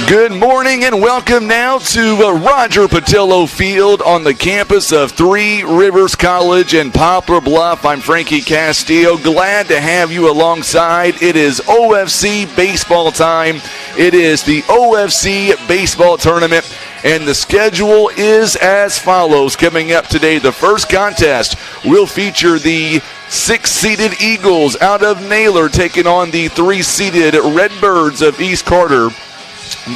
Good morning and welcome now to Roger Pattillo Field on the campus of Three Rivers College in Poplar Bluff. I'm Frankie Castillo. Glad to have you alongside. It is OFC baseball time. It is the OFC Baseball Tournament, and the schedule is as follows. Coming up today, the first contest will feature the 6-seeded Eagles out of Naylor taking on the 3-seeded Redbirds of East Carter.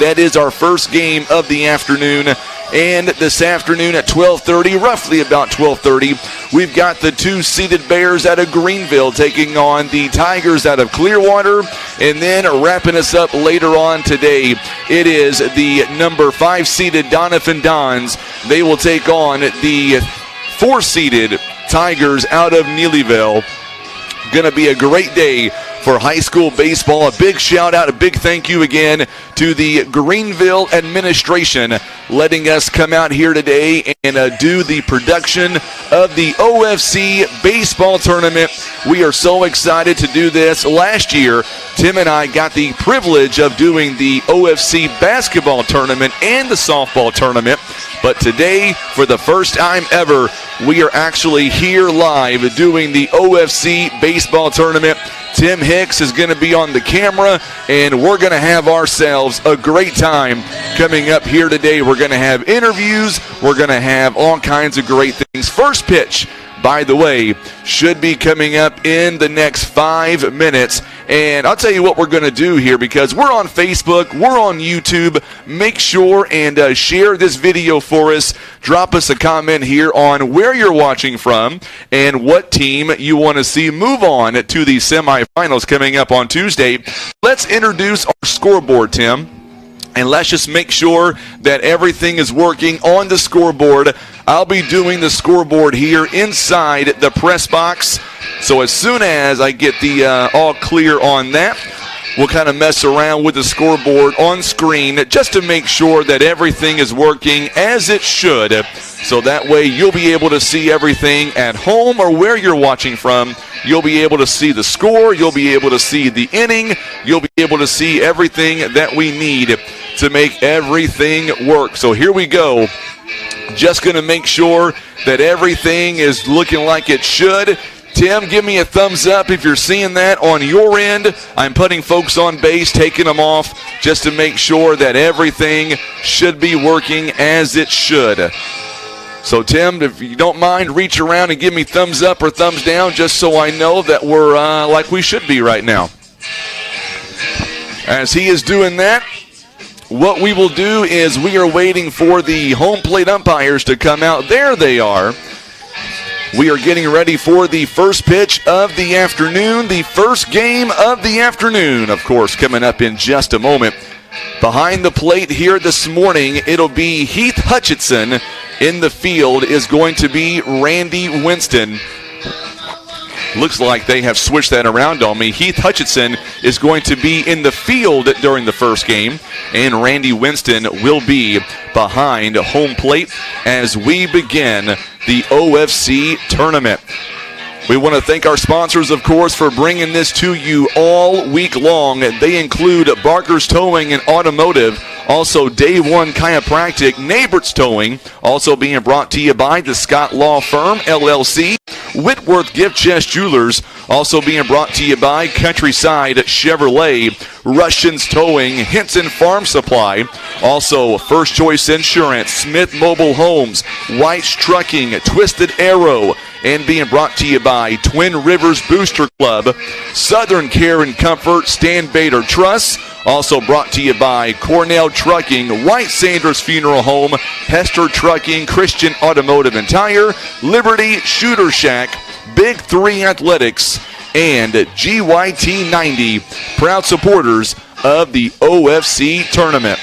That is our first game of the afternoon. And this afternoon at 12:30, roughly about 12:30, we've got the 2-seeded Bears out of Greenville taking on the Tigers out of Clearwater. And then wrapping us up later on today, it is the number 5-seeded Doniphan Dons. They will take on the 4-seeded Tigers out of Neelyville. Going to be a great day for high school baseball. A big shout out, a big thank you again to the Greenville administration letting us come out here today and do the production of the OFC Baseball Tournament. We are so excited to do this. Last year, Tim and I got the privilege of doing the OFC Basketball Tournament and the Softball Tournament. But today, for the first time ever, we are actually here live doing the OFC Baseball Tournament. Tim Hicks is going to be on the camera, and we're going to have ourselves a great time coming up here today. We're going to have interviews. We're going to have all kinds of great things. First pitch, by the way, should be coming up in the next 5 minutes. And I'll tell you what we're going to do here, because we're on Facebook, we're on YouTube. Make sure and share this video for us. Drop us a comment here on where you're watching from and what team you want to see move on to the semifinals coming up on Tuesday. Let's introduce our scoreboard, Tim. And let's just make sure that everything is working on the scoreboard. I'll be doing the scoreboard here inside the press box. So as soon as I get the all clear on that, we'll kind of mess around with the scoreboard on screen just to make sure that everything is working as it should. So that way you'll be able to see everything at home or where you're watching from. You'll be able to see the score. You'll be able to see the inning. You'll be able to see everything that we need to make everything work. So here we go. Just going to make sure that everything is looking like it should. Tim, give me a thumbs up if you're seeing that on your end. I'm putting folks on base, taking them off, just to make sure that everything should be working as it should. So, Tim, if you don't mind, reach around and give me thumbs up or thumbs down just so I know that we're like we should be right now. As he is doing that, what we will do is we are waiting for the home plate umpires to come out. There they are. We are getting ready for the first pitch of the afternoon, the first game of the afternoon, of course, coming up in just a moment. Behind the plate here this morning, it'll be Heath Hutchinson. In the field is going to be Randy Winston. Looks like they have switched that around on me. Heath Hutchinson is going to be in the field during the first game, and Randy Winston will be behind home plate as we begin the OFC tournament. We want to thank our sponsors, of course, for bringing this to you all week long. They include Barker's Towing and Automotive, also Day One Chiropractic, Neighbor's Towing, also being brought to you by the Scott Law Firm, LLC, Whitworth Gift Chest Jewelers, also being brought to you by Countryside Chevrolet, Russians Towing, Henson Farm Supply, also First Choice Insurance, Smith Mobile Homes, White's Trucking, Twisted Arrow, and being brought to you by Twin Rivers Booster Club, Southern Care and Comfort, Stan Bader Trust, also brought to you by Cornell Trucking, White Sanders Funeral Home, Hester Trucking, Christian Automotive and Tire, Liberty Shooter Shack, Big 3 Athletics, and GYT 90, proud supporters of the OFC tournament.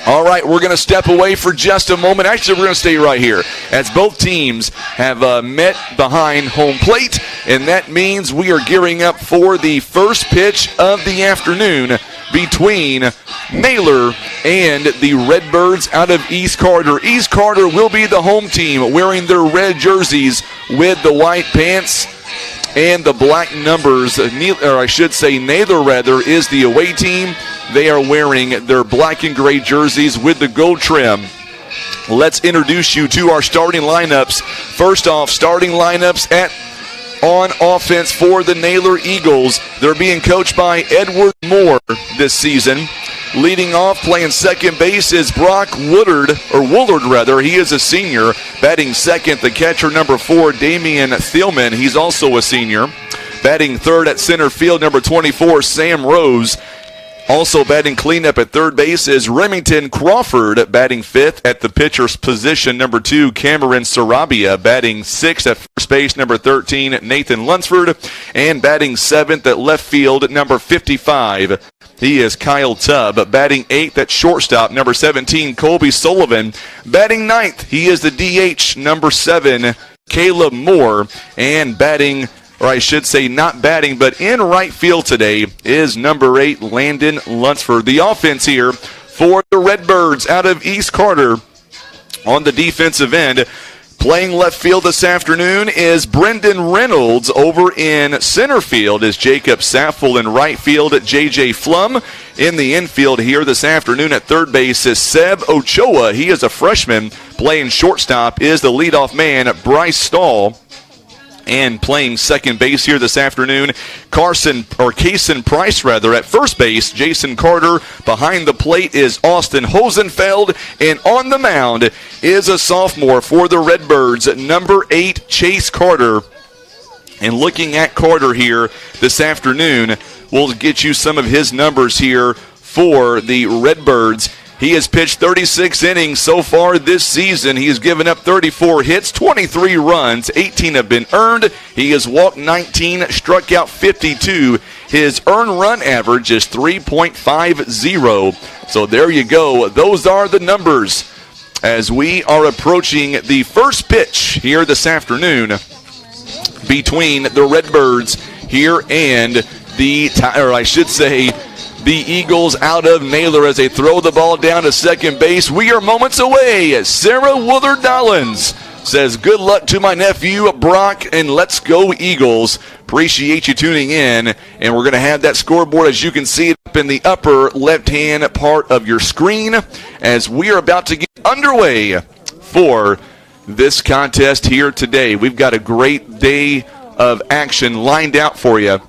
All right, we're going to step away for just a moment. Actually, we're going to stay right here as both teams have met behind home plate, and that means we are gearing up for the first pitch of the afternoon between Naylor and the Redbirds out of East Carter. East Carter will be the home team wearing their red jerseys with the white pants. And the black numbers, or I should say Naylor rather, is the away team. They are wearing their black and gray jerseys with the gold trim. Let's introduce you to our starting lineups. First off, starting lineups on offense for the Naylor Eagles. They're being coached by Edward Moore this season. Leading off, playing second base is Brock Woolard. He is a senior. Batting second, the catcher, number 4, Damian Thielman. He's also a senior. Batting third at center field, number 24, Sam Rose. Also batting cleanup at third base is Remington Crawford. Batting fifth at the pitcher's position, number 2, Cameron Sarabia. Batting sixth at first base, number 13, Nathan Lunsford. And batting seventh at left field, number 55, he is Kyle Tubb. Batting eighth at shortstop, number 17, Colby Sullivan. Batting ninth, he is the DH, number 7, Caleb Moore. And batting, or I should say not batting, but in right field today is number 8, Landon Lunsford. The offense here for the Redbirds out of East Carter on the defensive end. Playing left field this afternoon is Brendan Reynolds. Over in center field is Jacob Saffel. In right field, J.J. Flum. In the infield here this afternoon at third base is Seb Ochoa. He is a freshman. Playing shortstop is the leadoff man, Bryce Stahl. And playing second base here this afternoon, Kaysen Price at first base, Jason Carter. Behind the plate is Austin Hosenfeld. And on the mound is a sophomore for the Redbirds, number 8, Chase Carter. And looking at Carter here this afternoon, we'll get you some of his numbers here for the Redbirds. He has pitched 36 innings so far this season. He has given up 34 hits, 23 runs, 18 have been earned. He has walked 19, struck out 52. His earned run average is 3.50. So there you go. Those are the numbers as we are approaching the first pitch here this afternoon between the Redbirds here and the Eagles out of Naylor as they throw the ball down to second base. We are moments away. Sarah Woolard-Dollins says, good luck to my nephew, Brock, and let's go Eagles. Appreciate you tuning in. And we're going to have that scoreboard, as you can see it up in the upper left-hand part of your screen, as we are about to get underway for this contest here today. We've got a great day of action lined out for you.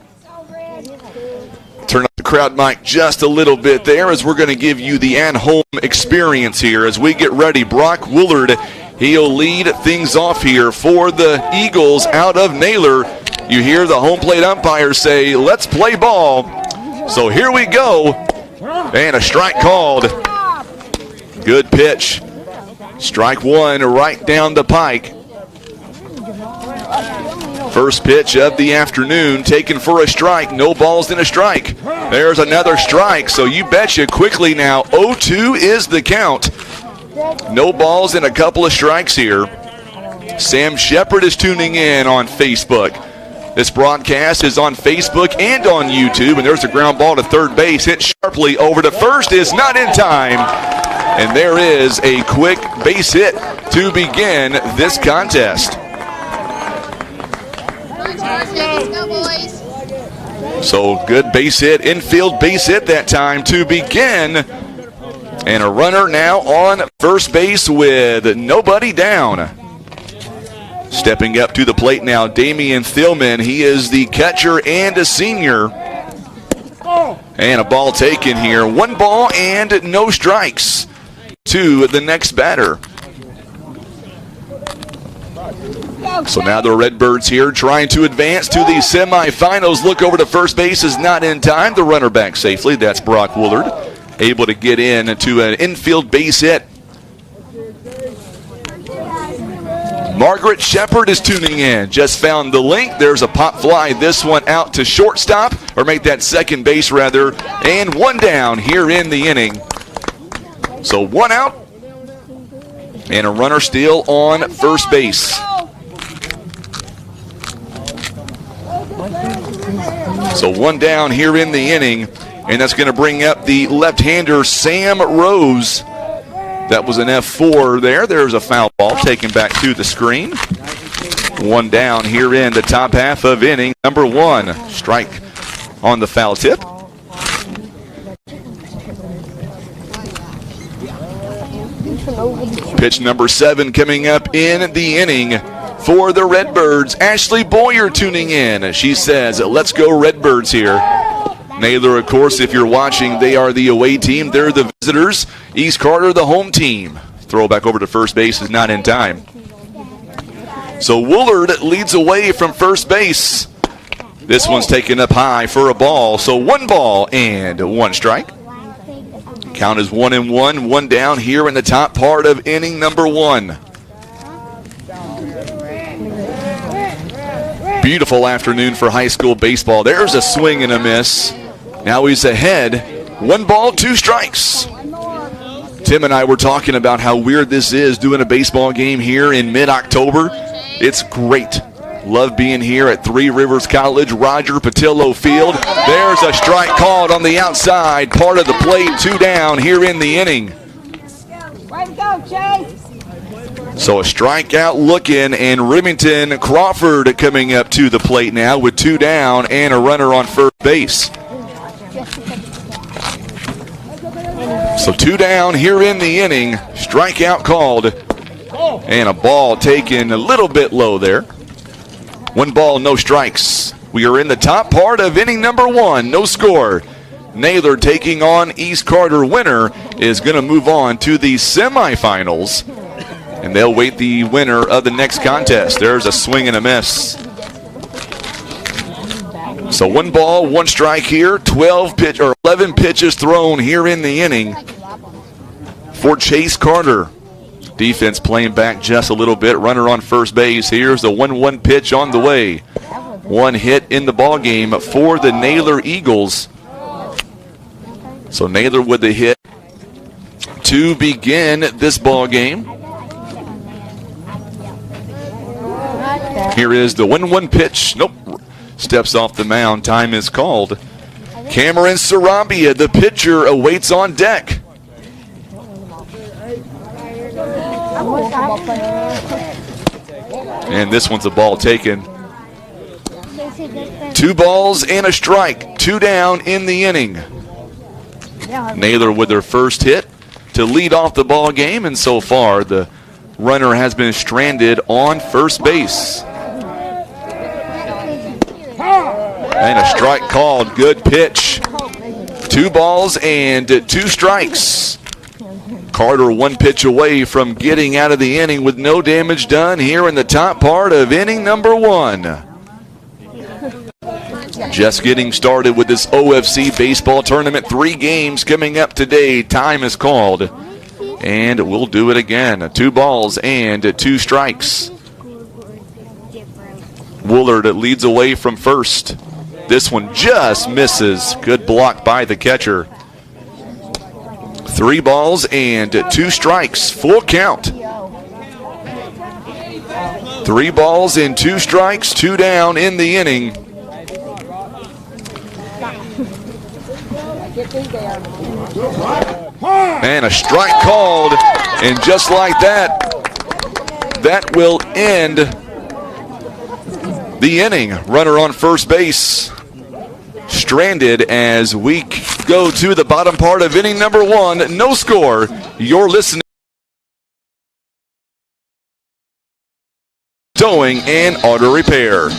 Turn up the crowd mic just a little bit there as we're going to give you the at-home experience here as we get ready. Brock Woolard, he'll lead things off here for the Eagles out of Naylor. You hear the home plate umpire say, let's play ball. So here we go. And a strike called. Good pitch. Strike one right down the pike. First pitch of the afternoon taken for a strike. No balls and a strike. There's another strike. So you betcha quickly now 0-2 is the count. No balls and a couple of strikes here. Sam Shepard is tuning in on Facebook. This broadcast is on Facebook and on YouTube. And there's a ground ball to third base. Hit sharply over to first. Is not in time. And there is a quick base hit to begin this contest. So good base hit, infield base hit that time to begin. And a runner now on first base with nobody down. Stepping up to the plate now, Damian Thielman. He is the catcher and a senior. And a ball taken here. 1 ball and no strikes to the next batter. So now the Redbirds here trying to advance to the semifinals. Look over to first base is not in time. The runner back safely. That's Brock Woolard. Able to get in to an infield base hit. Margaret Shepard is tuning in. Just found the link. There's a pop fly. This one out to shortstop, or make that second base rather. And 1 down here in the inning. So 1 out. And a runner still on first base. So 1 down here in the inning, and that's going to bring up the left-hander Sam Rose. That was an F4 there. There's a foul ball taken back to the screen. One down here in the top half of inning number 1. Strike on the foul tip. Pitch number 7 coming up in the inning for the Redbirds. Ashley Boyer tuning in. She says, let's go Redbirds here. Naylor, of course, if you're watching, they are the away team. They're the visitors. East Carter, the home team. Throw back over to first base is not in time. So Woolard leads away from first base. This one's taken up high for a ball. So 1 ball and 1 strike. Count is 1-1, 1 down here in the top part of inning number 1. Beautiful afternoon for high school baseball. There's a swing and a miss. Now he's ahead. 1 ball, 2 strikes. Tim and I were talking about how weird this is doing a baseball game here in mid-October. It's great. Love being here at Three Rivers College, Roger Pattillo Field. There's a strike called on the outside, part of the plate, 2 down here in the inning. Way to go, Chase. So a strikeout looking, and Remington Crawford coming up to the plate now with 2 down and a runner on first base. So 2 down here in the inning, strikeout called, and a ball taken a little bit low there. 1 ball, no strikes. We are in the top part of inning number 1. No score. Naylor taking on East Carter. Winner is going to move on to the semifinals, and they'll wait the winner of the next contest. There's a swing and a miss. So 1 ball, 1 strike here. 11 pitches thrown here in the inning for Chase Carter. Defense playing back just a little bit. Runner on first base. Here's the 1-1 pitch on the way. 1 hit in the ball game for the Naylor Eagles. So Naylor with the hit to begin this ball game. Here is the 1-1 pitch. Nope. Steps off the mound. Time is called. Cameron Sarabia, the pitcher, awaits on deck. And this one's a ball taken. 2 balls and a strike. 2 down in the inning. Naylor with their first hit to lead off the ball game, and so far the runner has been stranded on first base. And a strike called. Good pitch. 2 balls and 2 strikes. Carter 1 pitch away from getting out of the inning with no damage done here in the top part of inning number 1. Just getting started with this OFC Baseball Tournament. 3 games coming up today. Time is called. And we'll do it again. 2 balls and 2 strikes. Woolard leads away from first. This one just misses. Good block by the catcher. 3 balls and 2 strikes. Full count. 3 balls and 2 strikes. 2 down in the inning. And a strike called. And just like that, that will end the inning. Runner on first base stranded as we go to the bottom part of inning number 1. No score. You're listening. Towing and auto repair.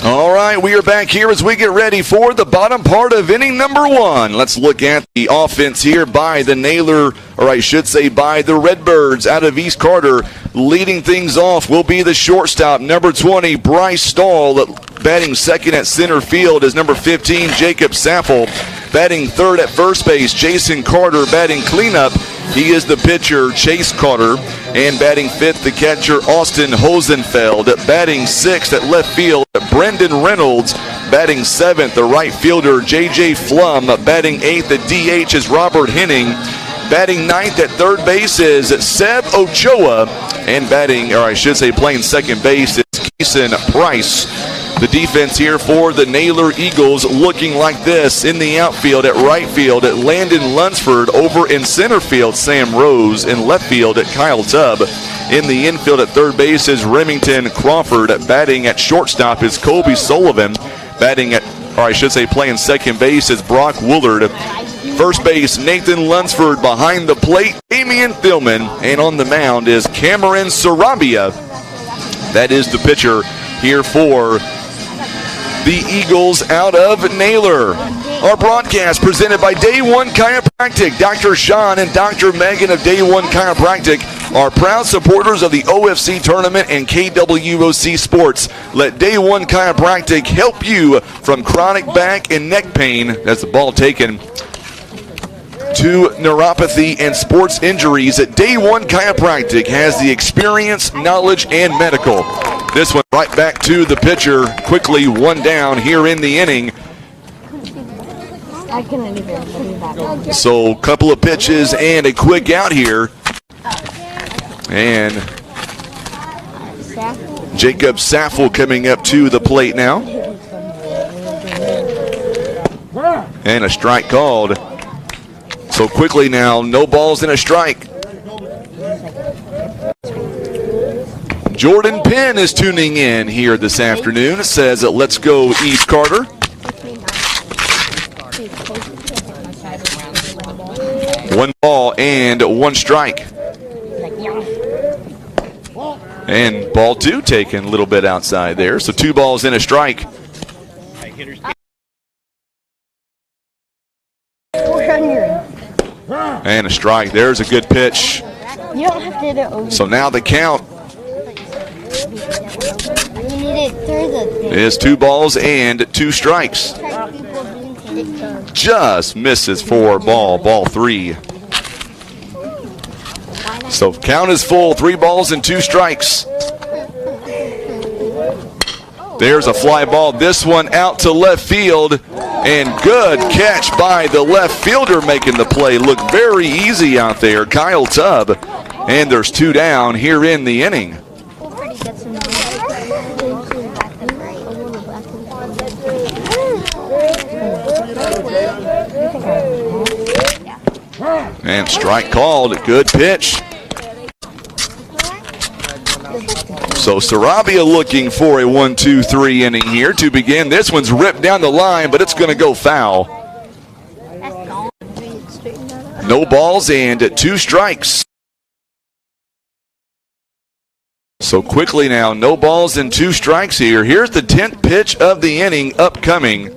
All right, we are back here as we get ready for the bottom part of inning number 1. Let's look at the offense here by the Naylor, or I should say by the Redbirds out of East Carter. Leading things off will be the shortstop, number 20, Bryce Stahl. Batting second at center field is number 15, Jacob Saffel. Batting third at first base, Jason Carter. Batting cleanup, he is the pitcher, Chase Carter. And batting fifth, the catcher, Austin Hosenfeld. Batting sixth at left field, Brendan Reynolds. Batting seventh, the right fielder, J.J. Flum. Batting eighth at DH is Robert Henning. Batting ninth at third base is Seb Ochoa. And batting, or I should say playing second base, is Keeson Price. The defense here for the Naylor Eagles looking like this. In the outfield at right field at Landon Lunsford. Over in center field, Sam Rose. In left field at Kyle Tubb. In the infield at third base is Remington Crawford. Batting at shortstop is Kobe Sullivan. Batting at, or I should say playing second base is Brock Woolard. First base, Nathan Lunsford. Behind the plate, Damian Thillman. And on the mound is Cameron Sarabia. That is the pitcher here for the Eagles out of Naylor. Our broadcast presented by Day One Chiropractic. Dr. Sean and Dr. Megan of Day One Chiropractic are proud supporters of the OFC Tournament and KWOC Sports. Let Day One Chiropractic help you from chronic back and neck pain. That's the ball taken. To neuropathy and sports injuries, at Day One Chiropractic has the experience, knowledge, and medical. This one right back to the pitcher. Quickly, one down here in the inning. So, couple of pitches and a quick out here. And Jacob Saffel coming up to the plate now. And a strike called. So quickly now, no balls and a strike. Jordan Penn is tuning in here this afternoon. It says, let's go East Carter. One ball and one strike. And ball two taken a little bit outside there. So 2 balls and a strike. And a strike. There's a good pitch. You don't have to do it over. So now the count is 2 balls and 2 strikes. Just misses for ball 3. So count is full, 3 balls and 2 strikes. There's a fly ball. This one out to left field. And good catch by the left fielder making the play. Looked very easy out there, Kyle Tubb. And there's 2 down here in the inning. And strike called. Good pitch. So Sarabia looking for a 1-2-3 inning here to begin. This one's ripped down the line, but it's going to go foul. No balls and 2 strikes. So quickly now, no balls and 2 strikes here. Here's the 10th pitch of the inning upcoming.